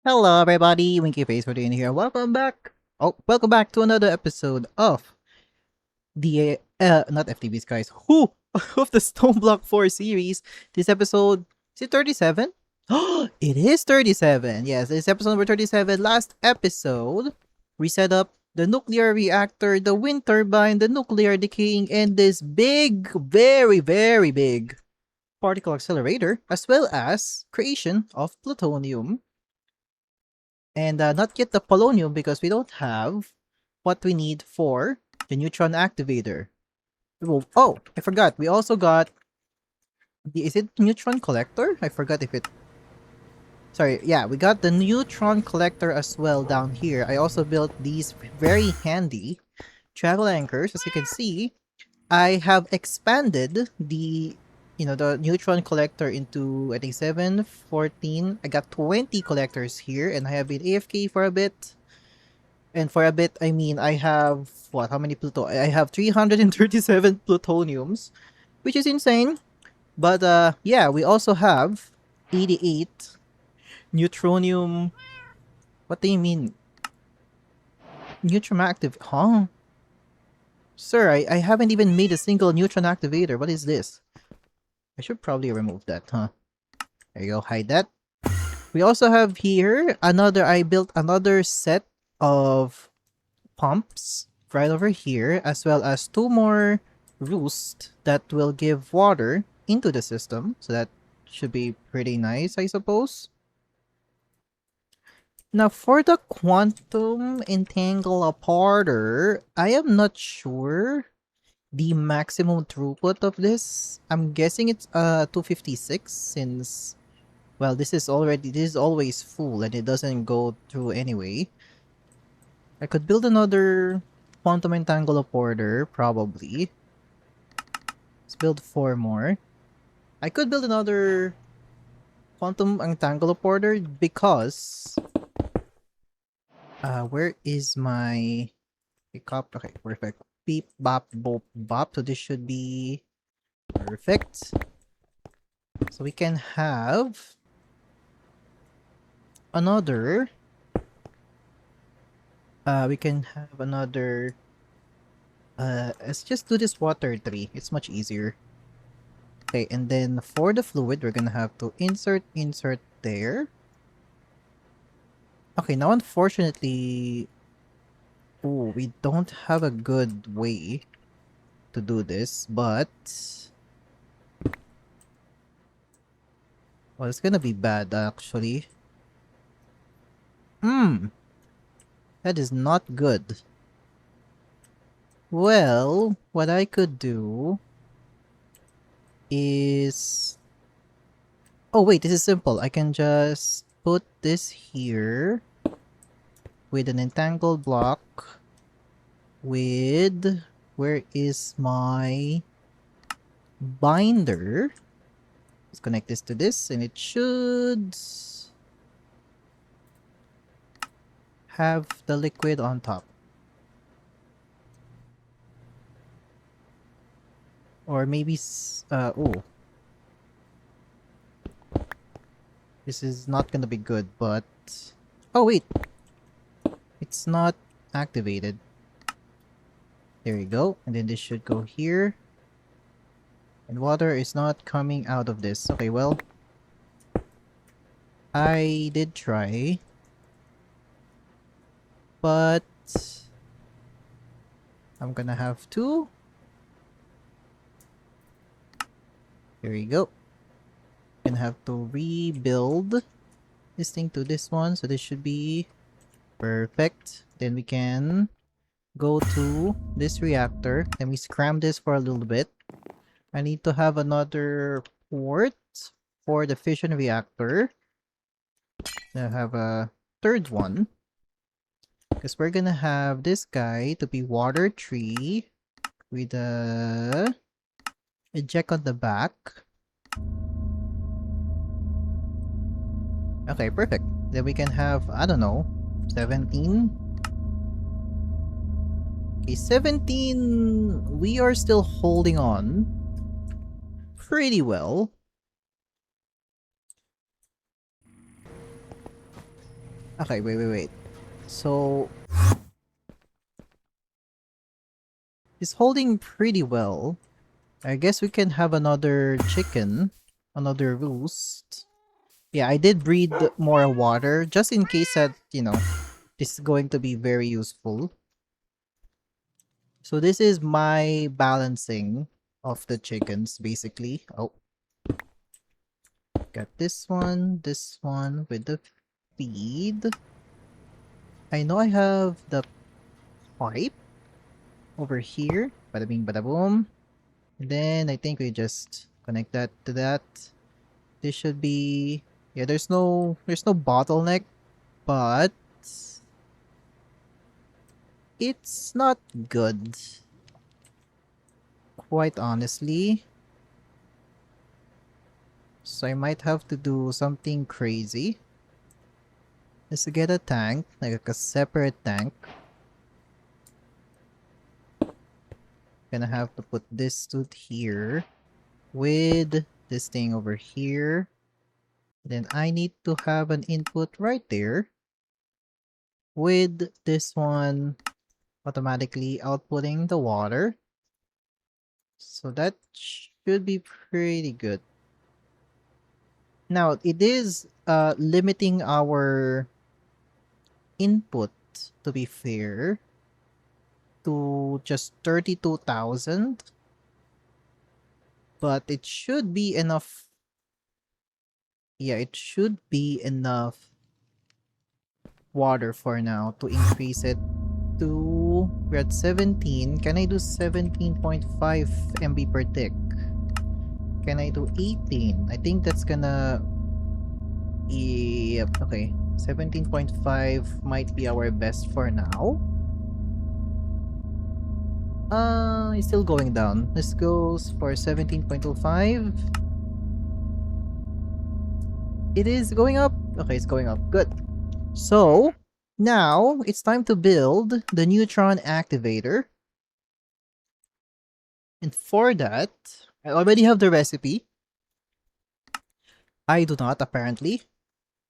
Hello, everybody. Winky Face for doing here. Welcome back. Oh, welcome back to another episode of the not FTBs, guys. Who of the Stoneblock 4 series. This episode is it 37? Oh, it is 37. Yes, this episode number 37. Last episode, we set up the nuclear reactor, the wind turbine, the nuclear decaying, and this big, very, very big particle accelerator, as well as creation of plutonium. And not yet the polonium because we don't have what we need for the neutron activator. Oh, I forgot. We also got is it neutron collector? I forgot if it. Sorry, yeah, we got the neutron collector as well down here. I also built these very handy travel anchors. As you can see, I have expanded the neutron collector into I think 7, 14. I got 20 collectors here, and I have been AFK for a bit. And for a bit, I mean, I have, what, how many I have 337 plutoniums, which is insane. But, yeah, we also have 88 neutronium. What do you mean? Neutron active, huh? Sir, I haven't even made a single neutron activator. What is this? I should probably remove that, huh? There you go, hide that. We also have here I built another set of pumps right over here, as well as two more roosts that will give water into the system. So that should be pretty nice, I suppose. Now for the quantum entangle aparter, I am not sure the maximum throughput of this. I'm guessing it's 256 since, well, this is always full and it doesn't go through anyway. I could build another quantum entangle porter, probably. Let's build 4 more. I could build another quantum entangle porter because where is my pickup? Okay, perfect. Beep bop bop bop. So this should be perfect. So we can have another let's just do this water 3. It's much easier. Okay, and then for the fluid, we're gonna have to insert there. Okay, now unfortunately, we don't have a good way to do this, but well, it's gonna be bad actually. That is not good. Well, what I could do is... Oh wait, this is simple. I can just put this here with an entangled block with... Where is my binder? Let's connect this to this and it should have the liquid on top. Or maybe... oh. This is not gonna be good, but... Oh, wait! It's not activated. There you go. And then this should go here. And water is not coming out of this. Okay, well... I did try. But... I'm gonna have to... There you go. Gonna have to rebuild this thing to this one, so this should be perfect. Then we can go to this reactor. Let me scram this for a little bit. I need to have another port for the fission reactor. I have a third one because we're gonna have this guy to be water 3 with a eject on the back. Okay, perfect. Then we can have, I don't know, 17? Okay, 17, we are still holding on pretty well. Okay, wait. So it's holding pretty well. I guess we can have another chicken, another roost. Yeah, I did breed more water just in case that, this is going to be very useful. So this is my balancing of the chickens basically. Oh, got this one with the feed. I know I have the pipe over here. Bada bing bada boom. And then I think we just connect that to that. This should be, yeah, there's no bottleneck, but it's not good. Quite honestly. So I might have to do something crazy. Is to get a tank, like a separate tank. Gonna have to put this to here with this thing over here. Then I need to have an input right there with this one automatically outputting the water. So that should be pretty good. Now it is limiting our input, to be fair, to just 32,000, but it should be enough. Yeah, it should be enough water for now to increase it to, we're at 17. Can I do 17.5 MB per tick? Can I do 18? I think that's gonna, yep, okay. 17.5 might be our best for now. It's still going down. This goes for 17.25. It is going up. Okay, it's going up. Good. So, now it's time to build the neutron activator. And for that, I already have the recipe. I do not, apparently.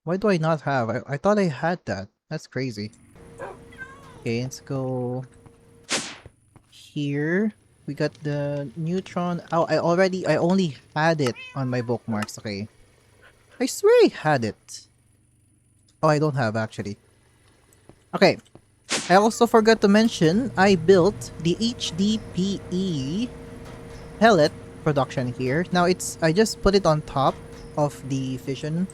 Why do I not have? I thought I had that. That's crazy. Okay, let's go here. We got the neutron. Oh, I only had it on my bookmarks. Okay. I swear I had it. Oh, I don't have actually. Okay. I also forgot to mention, I built the HDPE pellet production here. Now I just put it on top of the fission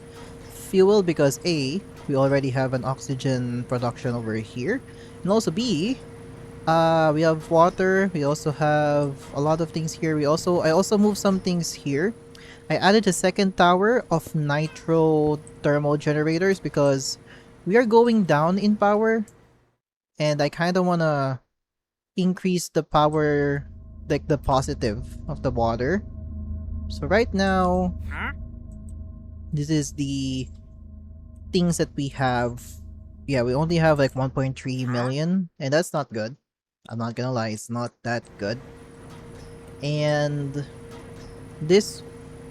fuel because A, we already have an oxygen production over here. And also B, we have water. We also have a lot of things here. I also moved some things here. I added a second tower of nitro thermal generators because we are going down in power, and I kind of want to increase the power, like the positive of the water. So right now, this is the things that we have. Yeah, we only have like 1.3 million, and that's not good. I'm not gonna lie, it's not that good. And this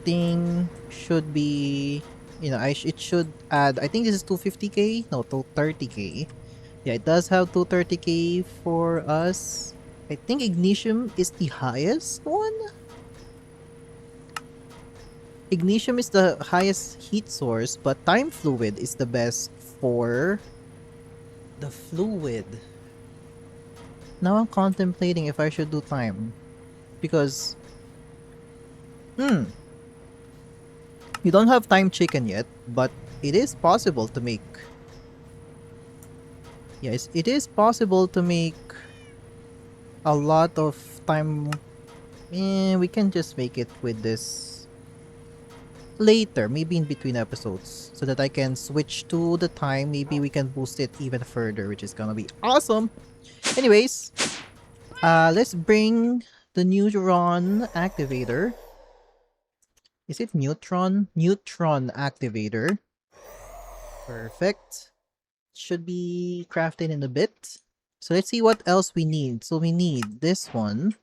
thing should be, it should add, I think this is 250k? No, 230k. Yeah, it does have 230k for us. I think Ignition is the highest one? Ignition is the highest heat source, but Time Fluid is the best for the fluid. Now I'm contemplating if I should do Time. Because, you don't have Time Chicken yet, but it is possible to make. Yes, it is possible to make a lot of time. We can just make it with this later, maybe in between episodes, so that I can switch to the time. Maybe we can boost it even further, which is gonna be awesome. Anyways, let's bring the neutron activator. Is it neutron? Neutron activator. Perfect. Should be crafted in a bit. So let's see what else we need. So we need this one.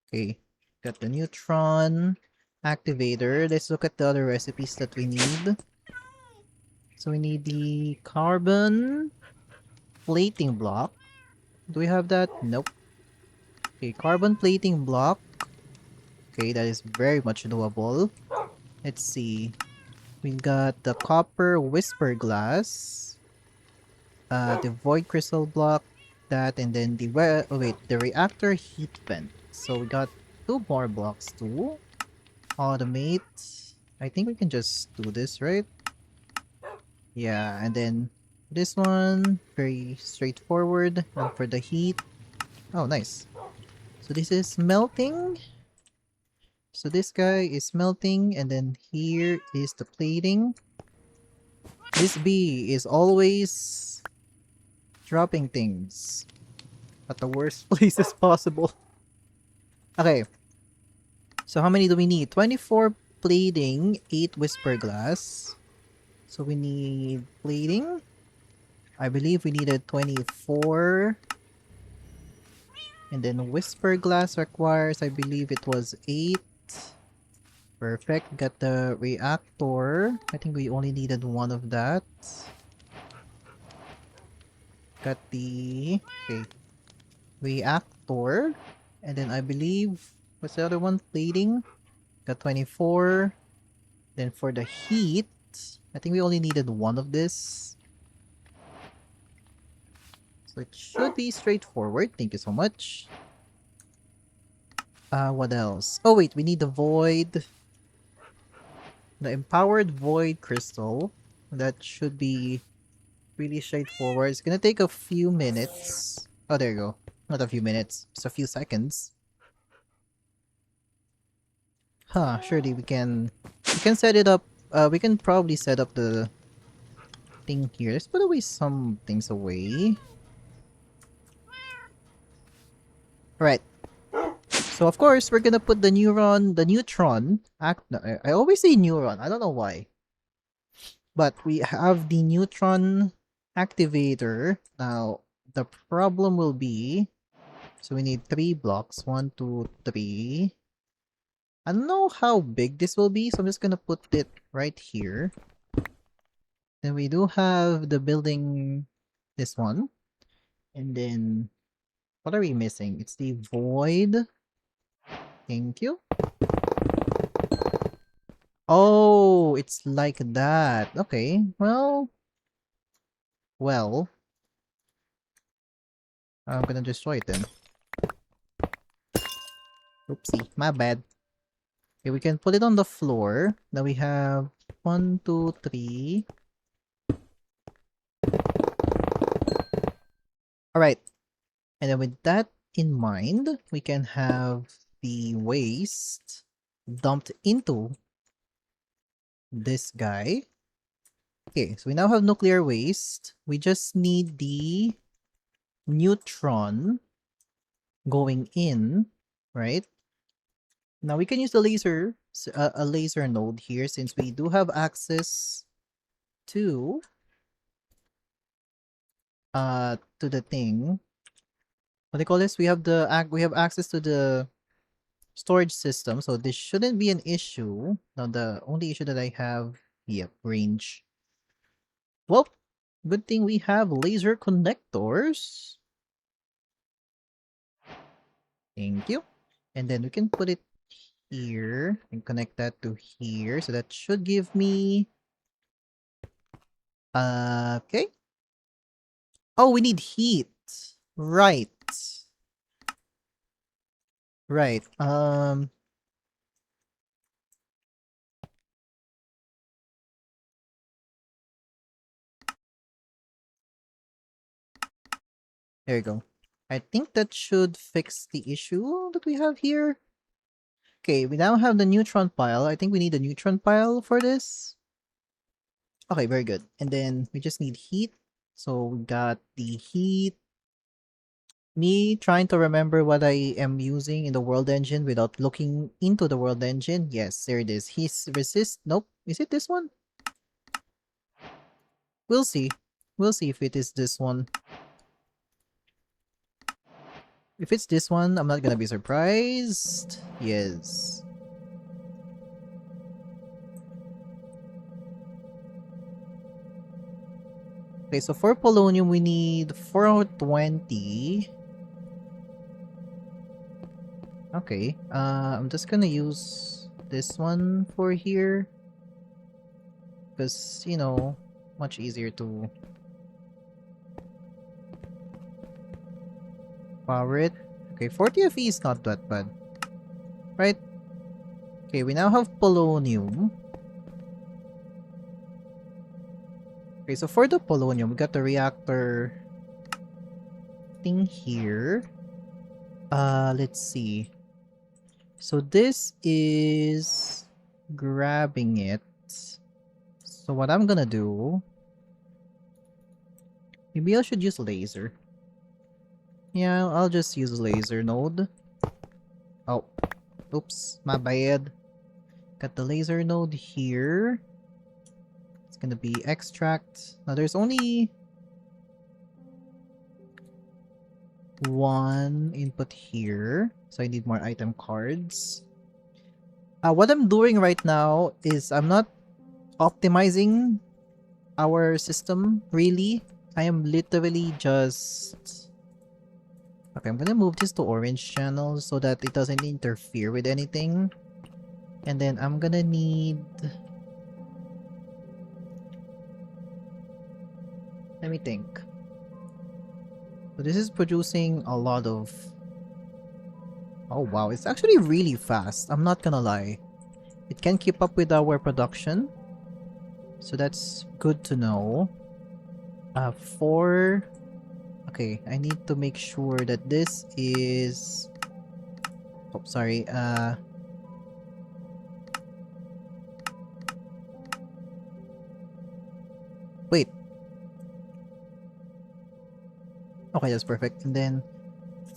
Okay, got the neutron activator. Let's look at the other recipes that we need. So we need the carbon plating block. Do we have that? Nope. Okay, carbon plating block. Okay, that is very much doable. Let's see. We got the copper whisper glass. The void crystal block. That and then the the reactor heat vent. So we got two more blocks too. Automate. I think we can just do this, right? Yeah, and then this one, very straightforward. And for the heat, oh, nice. So this is melting. So this guy is melting, and then here is the plating. This bee is always dropping things at the worst places possible. Okay, so how many do we need? 24 plating, 8 whisper glass. So we need plating. I believe we needed 24. And then whisper glass requires, I believe it was 8. Perfect. Got the reactor. I think we only needed one of that. Got the okay reactor. And then I believe, what's the other one? Plating. Got 24. Then for the heat, I think we only needed one of this. So it should be straightforward. Thank you so much. What else? Oh wait, we need the void. The empowered void crystal. That should be really straightforward. It's gonna take a few minutes. Oh, there you go. Not a few minutes. Just a few seconds. Huh, surely we can set it up. We can probably set up the thing here. Let's put away some things away. Right. So of course we're gonna put the neutron. No, I always say neuron. I don't know why. But we have the neutron activator. Now the problem will be, so we need 3 blocks. 1, 2, 3. I don't know how big this will be, so I'm just gonna put it right here. Then we do have the building, this one. And then, what are we missing? It's the void. Thank you. Oh, it's like that. Okay, well, I'm gonna destroy it then. Oopsie, my bad. Okay, we can put it on the floor. Now we have 1, 2, 3. Alright. And then with that in mind, we can have the waste dumped into this guy. Okay, so we now have nuclear waste. We just need the neutron going in, right? Now we can use the a laser node here since we do have access to the thing. What do you call this? We have access to the storage system, so this shouldn't be an issue. Now the only issue that I have, yep, range. Well, good thing we have laser connectors. Thank you. And then we can put it here and connect that to here. So that should give me okay. Oh, we need heat. Right. Right. There you go. I think that should fix the issue that we have here. Okay, we now have the neutron pile. I think we need a neutron pile for this. Okay, very good. And then we just need heat. So we got the heat. Me trying to remember what I am using in the world engine without looking into the world engine. Yes, there it is. He's resist. Nope. Is it this one? We'll see. We'll see if it is this one. If it's this one, I'm not gonna be surprised. Yes. Okay, so for polonium, we need 420. Okay, I'm just gonna use this one for here. Because, you know, much easier to power it. Okay, 40 FE is not that bad. Right? Okay, we now have polonium. Okay, so for the polonium, we got the reactor thing here. Let's see. So this is grabbing it. So what I'm gonna do, maybe I should use laser. Yeah, I'll just use laser node. Oh, oops, my bad. Got the laser node here. It's gonna be extract. Now there's only one input here, so I need more item cards. What I'm doing right now is I'm not optimizing our system, really. I am literally just... Okay, I'm gonna move this to orange channel so that it doesn't interfere with anything. And then I'm gonna need... Let me think. So this is producing a lot of... Oh wow, it's actually really fast. I'm not gonna lie. It can keep up with our production. So that's good to know. For... Okay, I need to make sure that this is... Oh, sorry. Wait. Okay, that's perfect. And then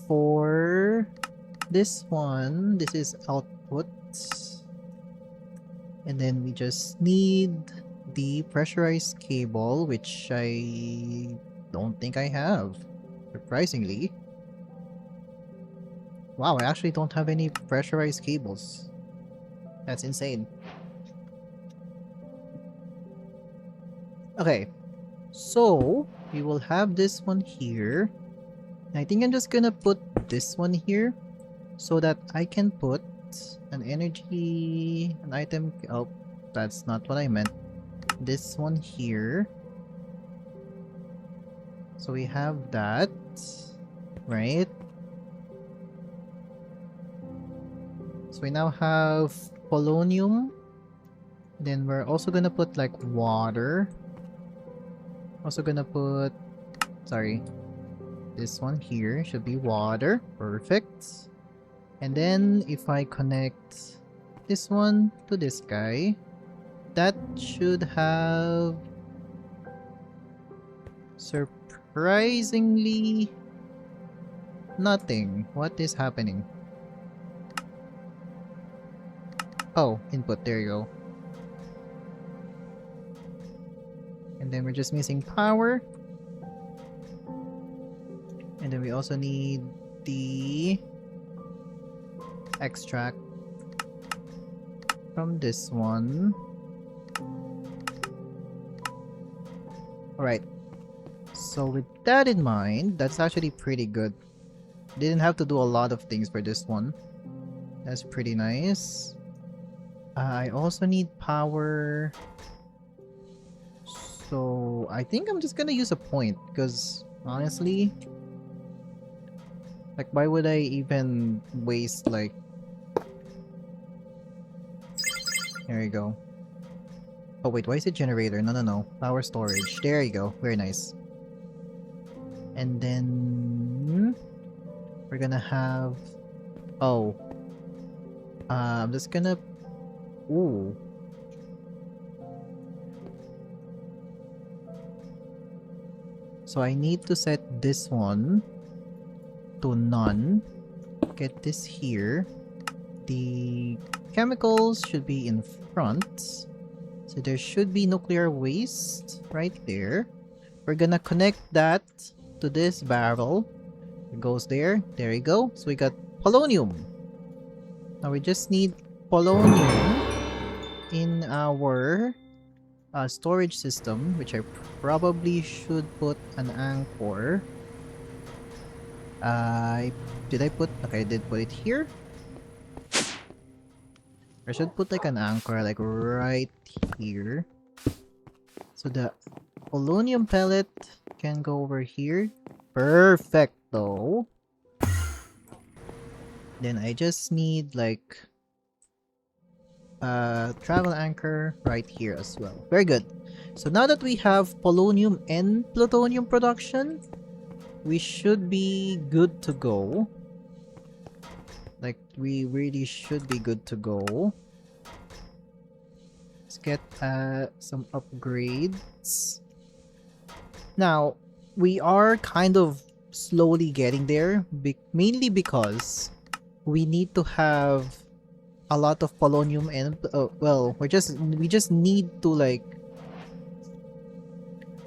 for this one, this is output. And then we just need the pressurized cable, which I don't think I have, surprisingly. Wow, I actually don't have any pressurized cables. That's insane. Okay, so we will have this one here. I think I'm just gonna put this one here so that I can put an energy, an item. Oh, that's not what I meant. This one here. So we have that, right? So we now have polonium. Then we're also gonna put like water. Also gonna put, sorry, this one here should be water. Perfect. And then if I connect this one to this guy, that should have surprisingly nothing. What is happening? Oh, input, there you go. And then we're just missing power. And then we also need the extract from this one. Alright. So with that in mind, that's actually pretty good. Didn't have to do a lot of things for this one. That's pretty nice. I also need power. So I think I'm just gonna use a point because honestly, like why would I even waste like... There you go. Oh wait, why is it generator? No. Power storage. There you go. Very nice. And then we're gonna have... Oh. I'm just gonna... Ooh. So I need to set this one to none. Get this here. The chemicals should be in front. So there should be nuclear waste right there. We're gonna connect that to this barrel. It goes there. There you go. So we got polonium. Now we just need polonium in our storage system, which I probably should put an anchor. Did I put? Okay, I did put it here. I should put like an anchor like right here. So the polonium pellet can go over here. Perfecto. Then I just need like travel anchor right here as well. Very good. So now that we have polonium and plutonium production, we should be good to go. Like, we really should be good to go. Let's get some upgrades. Now, we are kind of slowly getting there, mainly because we need to have a lot of polonium and well, we just need to like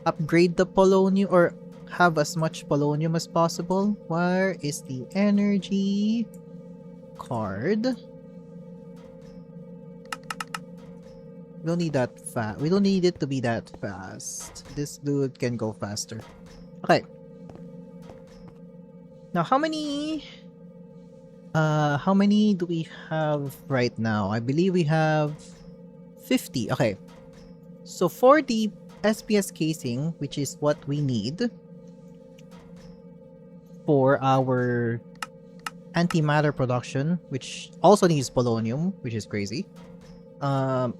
upgrade the polonium or have as much polonium as possible. Where is the energy card? We don't need that fast. We don't need it to be that fast. This dude can go faster. Okay. Now how many do we have right now? I believe we have 50. Okay. So for the SPS casing, which is what we need for our antimatter production, which also needs polonium, which is crazy. That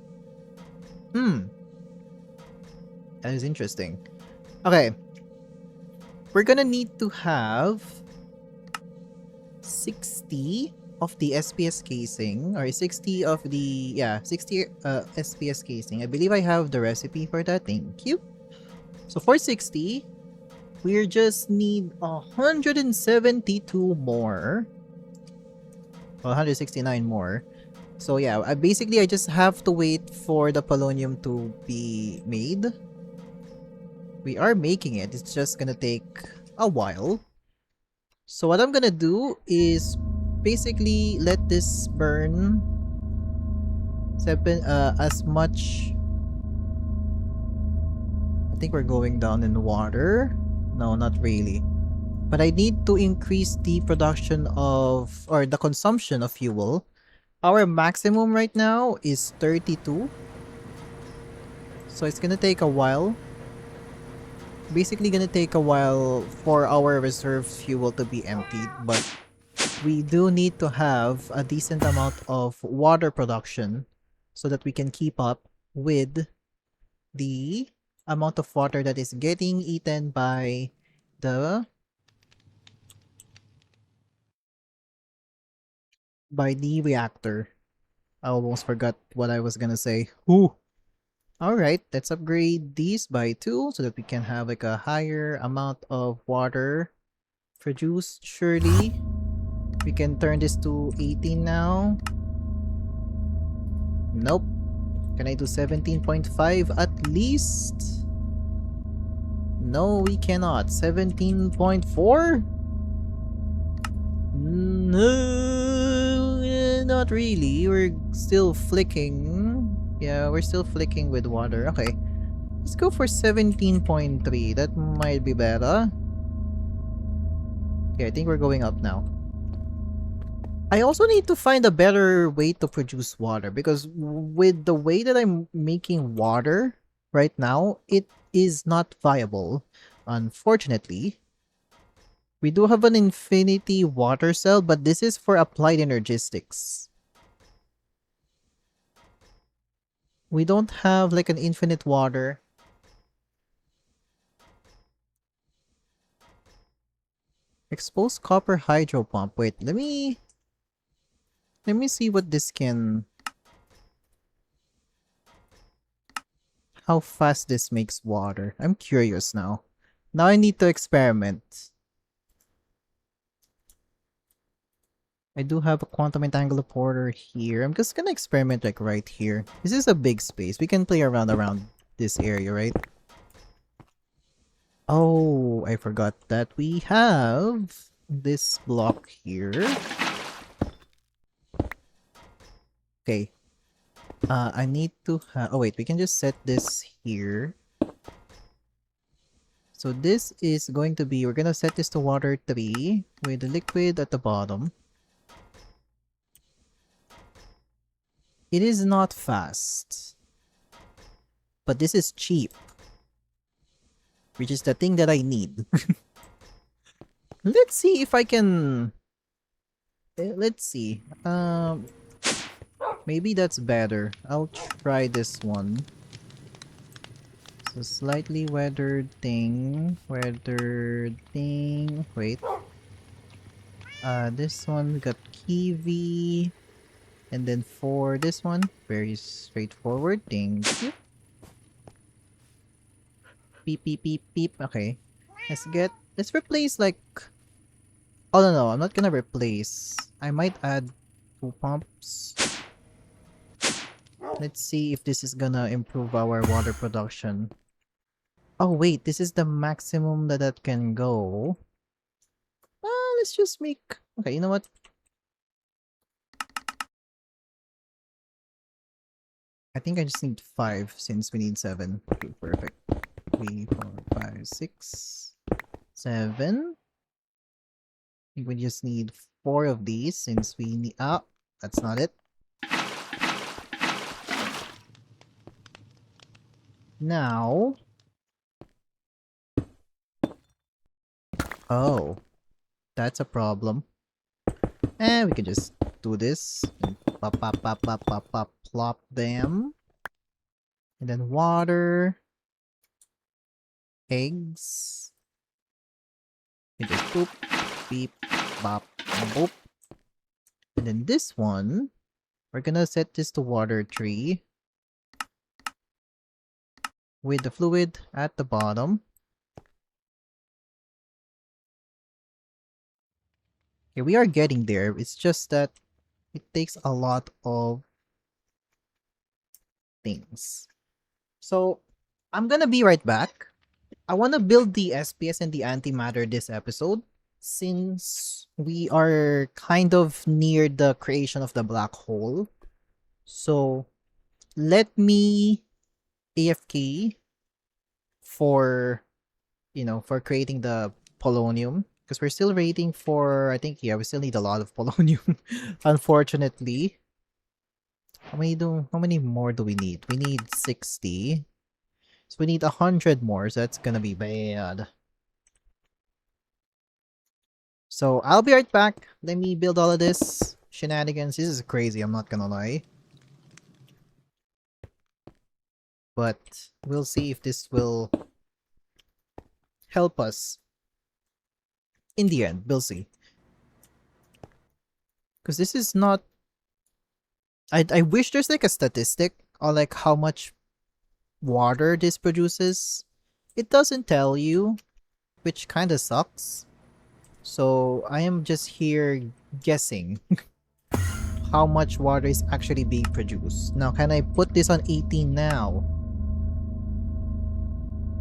is interesting. Okay. We're gonna need to have 60 of the SPS casing, or 60 of the 60 SPS casing. I believe I have the recipe for that. Thank you. So for 60, we just need 172 more. 169 more. So yeah, I just have to wait for the polonium to be made. We are making it. It's just gonna take a while. So what I'm gonna do is basically let this burn as much. I think we're going down in water. No, not really. But I need to increase the production of, or the consumption of fuel. Our maximum right now is 32. So it's gonna take a while. Basically gonna take a while for our reserve fuel to be emptied, but we do need to have a decent amount of water production so that we can keep up with the amount of water that is getting eaten by the reactor. I almost forgot what I was gonna say. Ooh. Alright, let's upgrade these by 2 so that we can have like a higher amount of water produced. Surely we can turn this to 18 now. Nope. Can I do 17.5 at least? No, we cannot. 17.4? No, not really. We're still flicking. Yeah, we're still flicking with water. Okay. Let's go for 17.3. That might be better. Okay, I think we're going up now. I also need to find a better way to produce water because with the way that I'm making water right now, it is not viable. Unfortunately, we do have an infinity water cell, but this is for applied energistics. We don't have like an infinite water. Exposed copper hydro pump. Wait, let me see what this can... How fast this makes water. I'm curious now. Now I need to experiment. I do have a quantum entangle porter here. I'm just gonna experiment like right here. This is a big space. We can play around this area, right? Oh, I forgot that we have this block here. Okay. I need to oh wait, we can just set this here. So this is going to be, we're gonna set this to water 3 with the liquid at the bottom. It is not fast, but this is cheap, which is the thing that I need. Let's see if I can... let's see. Maybe that's better. I'll try this one. So slightly weathered thing. Weathered thing. Wait. This one got kiwi. And then for this one, very straightforward. Thank you. Beep beep beep beep. Okay. Let's replace like... Oh no, I'm not gonna replace. I might add 2 pumps. Let's see if this is gonna improve our water production. Oh wait, this is the maximum that can go. Let's just make... Okay, you know what? I think I just need 5 since we need 7. Okay, perfect. 3, 4, 5, 6, 7. I think we just need 4 of these since we need... Ah, that's not it. Now... Oh, that's a problem. And we can just do this. And pop, pop, pop, pop, pop, pop, plop them. And then water. Eggs. We just boop, beep, bop, boop. And then this one, we're gonna set this to water 3. With the fluid at the bottom. Okay, we are getting there. It's just that it takes a lot of things. So, I'm gonna be right back. I want to build the SPS and the antimatter this episode, since we are kind of near the creation of the black hole. So, let me AFK for, for creating the polonium. Because we're still waiting for, I think, yeah, we still need a lot of polonium, unfortunately. How many more do we need? We need 60. So we need 100 more, so that's gonna be bad. So I'll be right back. Let me build all of this shenanigans. This is crazy, I'm not gonna lie. But we'll see if this will help us. In the end, we'll see. Because this is not... I wish there's like a statistic on like how much water this produces. It doesn't tell you, which kind of sucks. So I am just here guessing how much water is actually being produced. Now, can I put this on 18 now?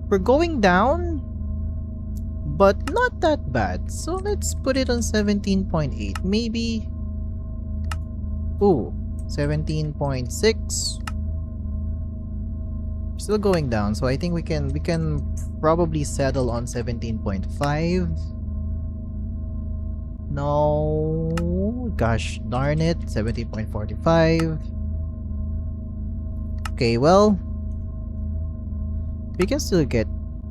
We're going down, but not that bad. So let's put it on 17.8. Maybe... Ooh, 17.6. Still going down, so I think we can probably settle on 17.5. No, gosh darn it, 17.45. Okay, well, we can still get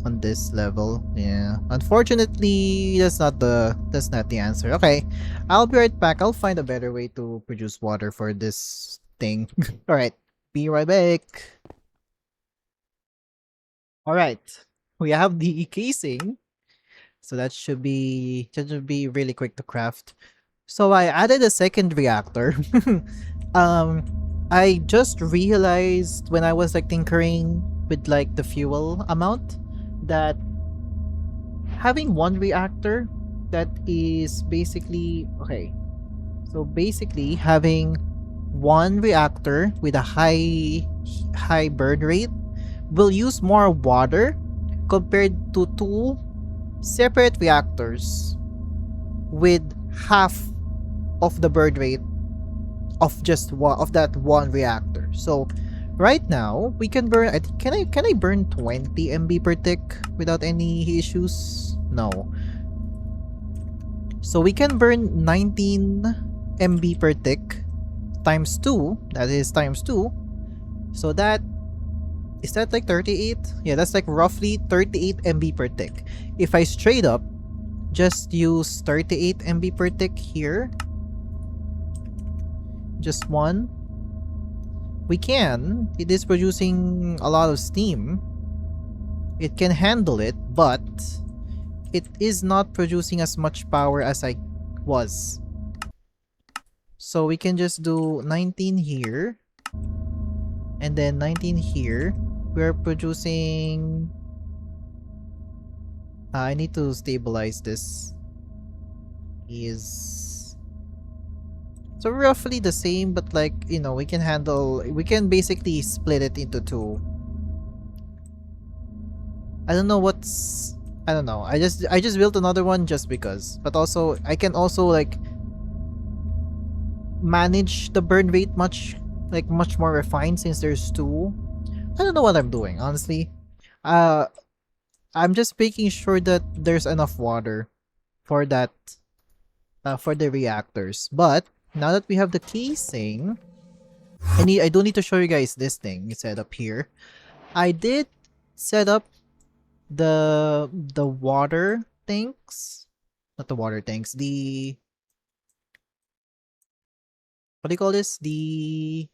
on this level. Yeah, unfortunately, that's not the answer. Okay, I'll be right back. I'll find a better way to produce water for this thing. All right, be right back. All right, we have the casing, so that should be really quick to craft. So I added a second reactor. I just realized when I was like tinkering with like the fuel amount that having one reactor that is basically okay. So basically having one reactor with a high burn rate will use more water compared to 2 separate reactors with half of the burn rate of just that one reactor. So right now we can burn. Can I burn 20 MB per tick without any issues? No. So we can burn 19 MB per tick times 2. That is times 2. So that is that like 38? Yeah, that's like roughly 38 MB per tick. If I straight up just use 38 MB per tick here, just one, we can. It is producing a lot of steam. It can handle it, but it is not producing as much power as I was. So we can just do 19 here and then 19 here. We're producing... I need to stabilize this. Is... So roughly the same, but like, you know, we can basically split it into two. I don't know what's... I don't know. I just built another one just because. But also, I can also like manage the burn rate much more refined since there's two. I don't know what I'm doing, honestly. I'm just making sure that there's enough water for that, for the reactors. But now that we have the casing, I don't need to show you guys this thing set up here. I did set up the water tanks, not the water tanks. The what do you call this? The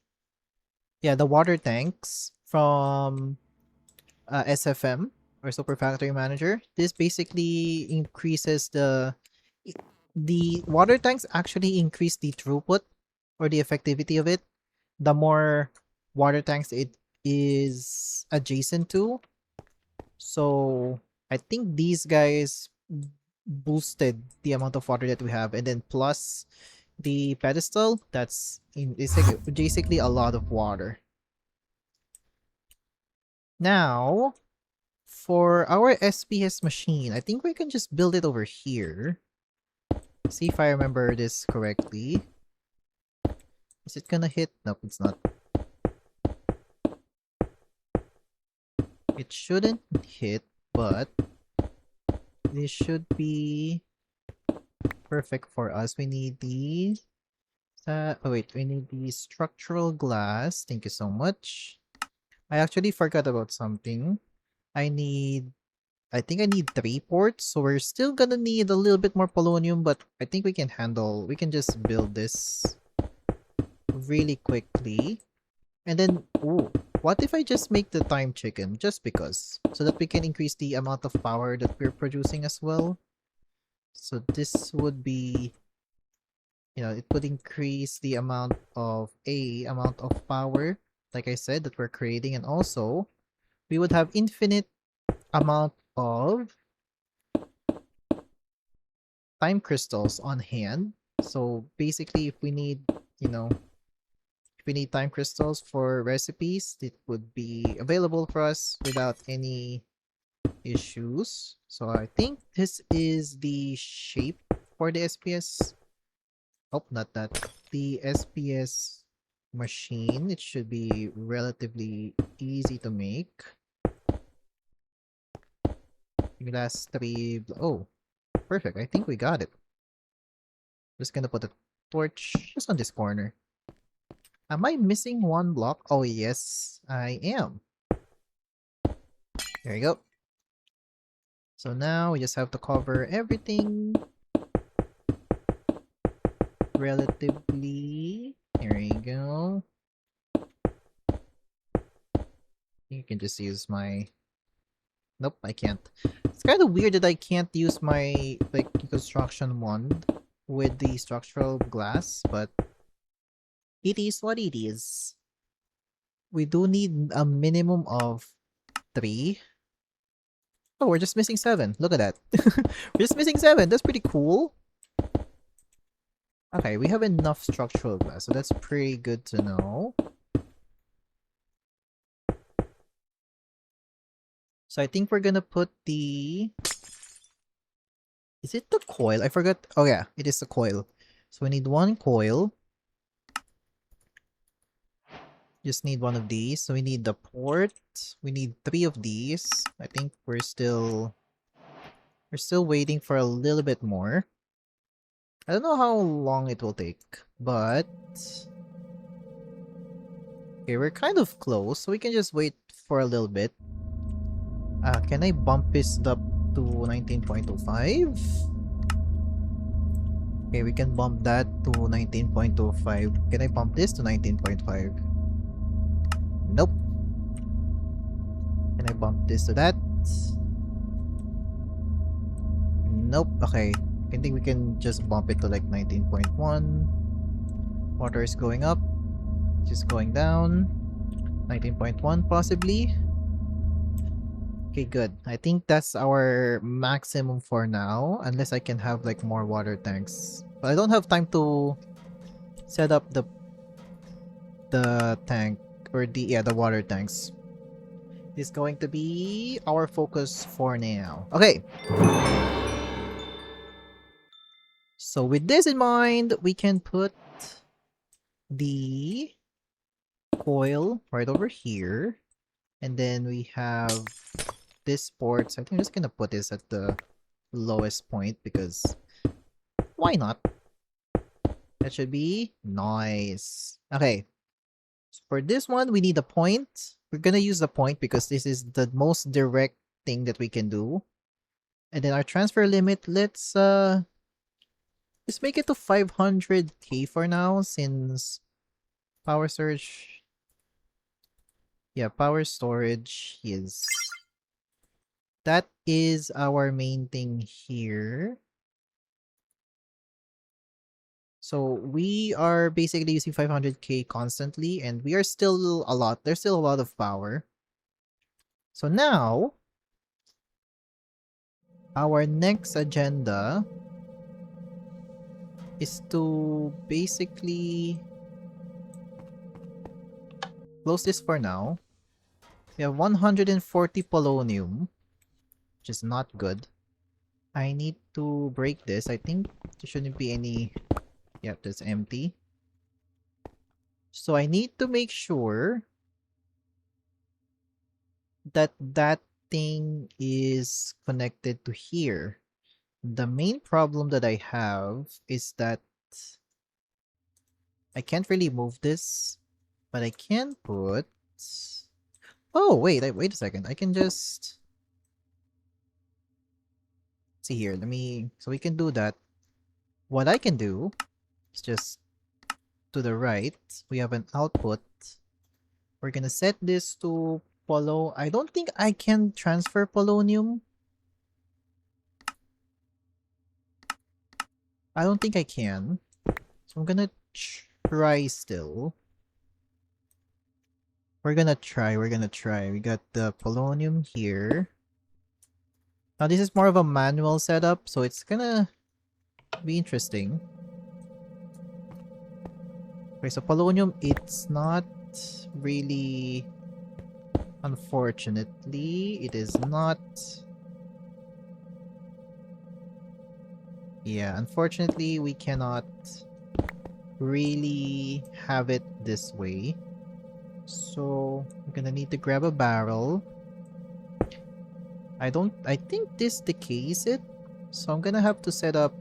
water tanks from SFM or Super Factory Manager. This basically increases the water tanks actually increase the throughput or the effectivity of it. The more water tanks it is adjacent to. So I think these guys boosted the amount of water that we have, and then plus the pedestal, it's like basically a lot of water. Now, for our SPS machine, I think we can just build it over here. See if I remember this correctly. Is it gonna hit? Nope, it's not. It shouldn't hit, but this should be perfect for us. We need the... we need the structural glass. Thank you so much. I actually forgot about something. I think I need 3 ports, so we're still gonna need a little bit more polonium, but I think we can just build this really quickly. And then, ooh, what if I just make the time chicken, just because, so that we can increase the amount of power that we're producing as well. So this would be, it would increase the amount of power, like I said, that we're creating, and also we would have infinite amount of time crystals on hand. So basically, if we need time crystals for recipes, it would be available for us without any issues. So I think this is the shape for the SPS. Oh, not that. The SPS machine. It should be relatively easy to make. Last 3... Oh, perfect. I think we got it. Just gonna put a torch just on this corner. Am I missing one block? Oh, yes, I am. There you go. So now we just have to cover everything relatively. There you go. You can just use my... Nope, I can't. It's kind of weird that I can't use my construction wand with the structural glass, but it is what it is. We do need a minimum of 3. Oh, we're just missing 7. Look at that. We're just missing 7. That's pretty cool. Okay, we have enough structural glass, so that's pretty good to know. So I think we're gonna put the... Is it the coil? I forgot. Oh yeah, it is the coil. So we need 1 coil. Just need one of these. So we need the port. We need 3 of these. I think we're still waiting for a little bit more. I don't know how long it will take, but okay, we're kind of close, so we can just wait for a little bit. Can I bump this up to 19.25? Okay, we can bump that to 19.25. Can I bump this to 19.5? Nope. Can I bump this to that? Nope. Okay. I think we can just bump it to like 19.1. Water is going up. Just going down. 19.1 possibly. Okay, good. I think that's our maximum for now. Unless I can have like more water tanks. But I don't have time to set up the tank or the water tanks. Is going to be our focus for now. Okay. So with this in mind, we can put the coil right over here. And then we have this port. So I think I'm just gonna put this at the lowest point because why not? That should be nice. Okay. So for this one, we need a point. We're gonna use the point because this is the most direct thing that we can do. And then our transfer limit, let's just make it to 500k for now since power surge. Yeah, power storage is that is our main thing here. So we are basically using 500k constantly and we are still a lot. There's still a lot of power. So now our next agenda is to basically close this for now. We have 140 polonium, which is not good. I need to break this. I think there shouldn't be any. Yep, that's empty. So I need to make sure that that thing is connected to here. The main problem that I have is that I can't really move this, but I can put... Oh, wait a second. I can just... See here, so we can do that. What I can do is just to the right, we have an output. We're gonna set this to polo. I don't think I can transfer polonium. I don't think I can. So I'm gonna try still. We're gonna try. We got the polonium here. Now this is more of a manual setup, so it's gonna be interesting. Okay, so polonium, it's not really... Unfortunately, it is not... Yeah, unfortunately, we cannot really have it this way. So, I'm gonna need to grab a barrel. I think this decays it. So I'm gonna have to set up...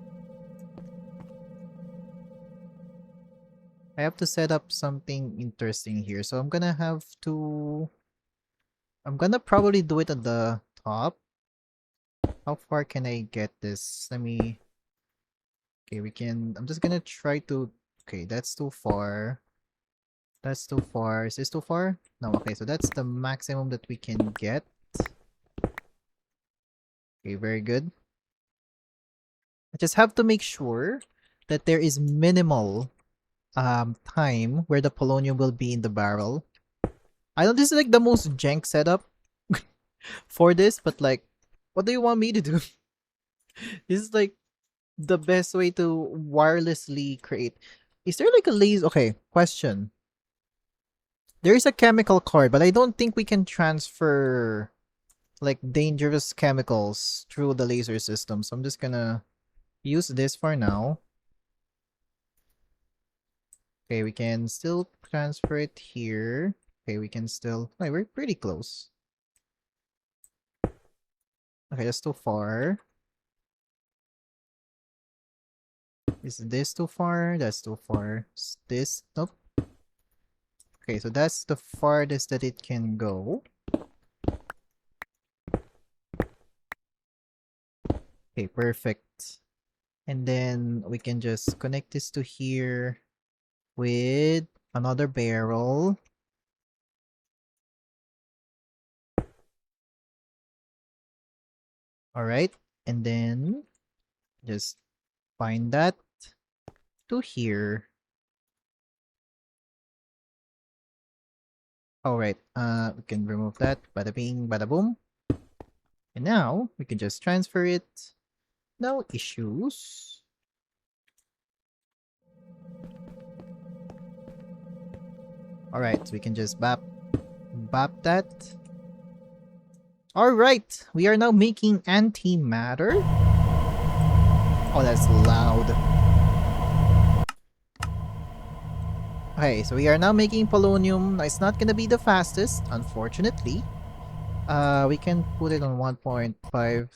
I have to set up something interesting here. So I'm gonna have to... I'm gonna probably do it at the top. How far can I get this? Let me... Okay, we can... I'm just gonna try to... Okay, that's too far. That's too far. Is this too far? No, okay, so that's the maximum that we can get. Okay, very good. I just have to make sure that there is minimal time where the polonium will be in the barrel. I know this is like the most jank setup for this, but like, what do you want me to do? This is like the best way to wirelessly create. Is there like a laser? Okay, question. There is a chemical card, but I don't think we can transfer like dangerous chemicals through the laser system. So I'm just gonna use this for now. Okay, we can still transfer it here. Okay, we can still... Wait, we're pretty close. Okay, that's too far. Is this too far? That's too far. Is this? Nope. Okay, so that's the farthest that it can go. Okay, perfect. And then we can just connect this to here with another barrel. Alright, and then just find that to here. Alright, we can remove that. Bada bing, bada boom. And now we can just transfer it. No issues. Alright, so we can just bap that. Alright, we are now making antimatter. Oh, that's loud. Okay, so we are now making polonium. It's not gonna be the fastest, unfortunately. We can put it on 1.5.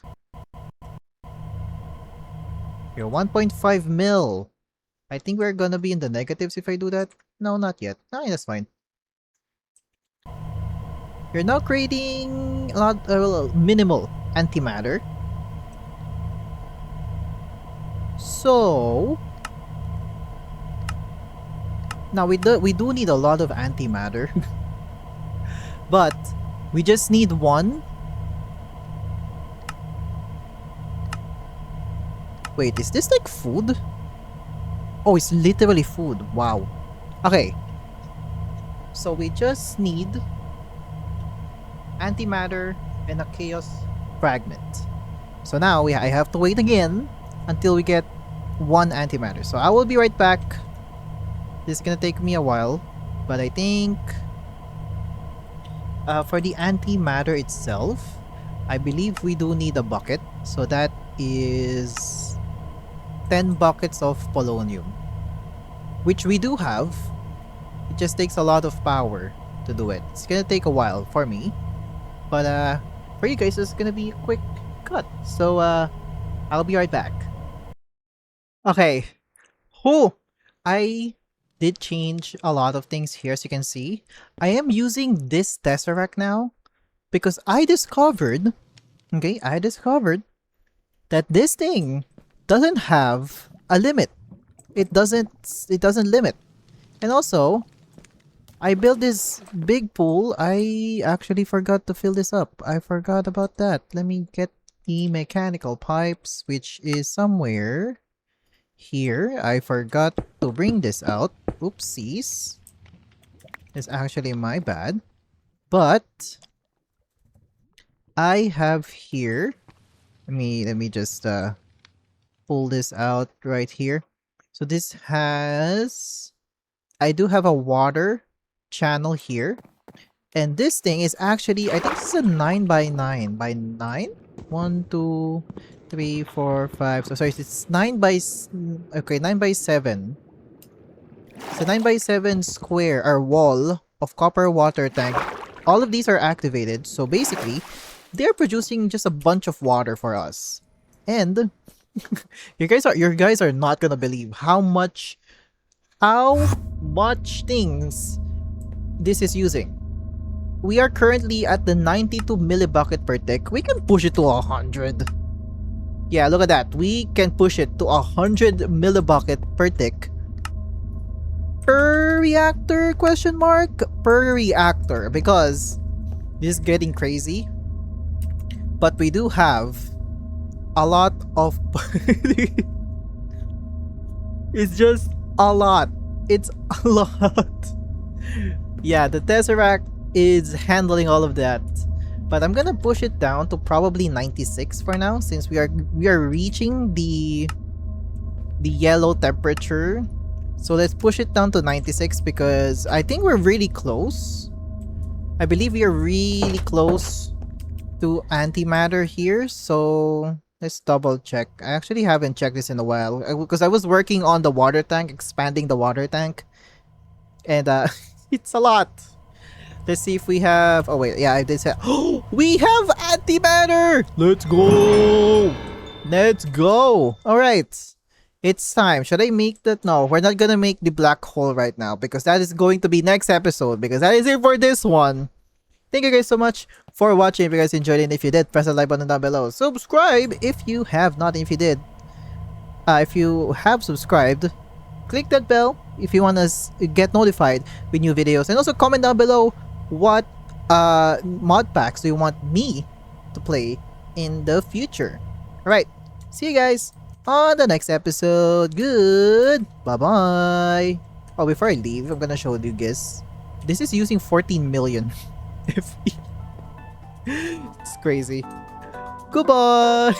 Here, 1.5 mil. I think we're gonna be in the negatives if I do that. No, not yet. No, that's fine. You're now creating a lot, minimal antimatter. So now we do need a lot of antimatter, but we just need one. Wait, is this like food? Oh, it's literally food. Wow. Okay. So we just need antimatter and a chaos fragment. So now I have to wait again until we get one antimatter. So I will be right back. This is gonna take me a while, but I think for the antimatter itself, I believe we do need a bucket. So that is 10 buckets of polonium, which we do have. It just takes a lot of power to do it. It's gonna take a while for me, but for you guys it's gonna be a quick cut. So I'll be right back. Okay. I did change a lot of things here, as you can see. I am using this tesseract now because I discovered that this thing doesn't have a limit. It doesn't limit. And also, I built this big pool. I actually forgot to fill this up. I forgot about that. Let me get the mechanical pipes, which is somewhere here. I forgot to bring this out. Oopsies. It's actually my bad. But I have here. Let me just pull this out right here. So this has, I do have a water channel here. And this thing is actually, I think this is a 9 by 9 by 9. 1, 2, 3, 4, 5. So sorry, it's 9 by 7. It's a 9 by 7 square or wall of copper water tank. All of these are activated. So basically, they're producing just a bunch of water for us. And you guys are not gonna believe how much things this is using. We are currently at the 92 millibucket per tick. We can push it to 100. Yeah, look at that. We can push it to 100 millibucket per tick. Per reactor? Question mark? Per reactor. Because this is getting crazy. But we do have a lot of... It's just a lot. It's a lot. Yeah, the Tesseract is handling all of that. But I'm gonna push it down to probably 96 for now, since we are reaching the yellow temperature. So let's push it down to 96 because I think we're really close. I believe we are really close to antimatter here. So let's double check. I actually haven't checked this in a while because I was working on the water tank, expanding the water tank. And it's a lot. Let's see if we have... Oh, wait. Yeah, I did say... Oh, we have Antimatter! Let's go! Let's go! Alright. It's time. Should I make that? No, we're not gonna make the black hole right now because that is going to be next episode because that is it for this one. Thank you guys so much for watching. If you guys enjoyed it, and if you did, press the like button down below. Subscribe if you have not. If you did, if you have subscribed, click that bell if you want to get notified with new videos. And also comment down below what mod packs do you want me to play in the future. Alright, see you guys on the next episode. Good. Bye-bye. Oh, before I leave, I'm gonna show you guys. This is using 14 million. It's crazy. Goodbye.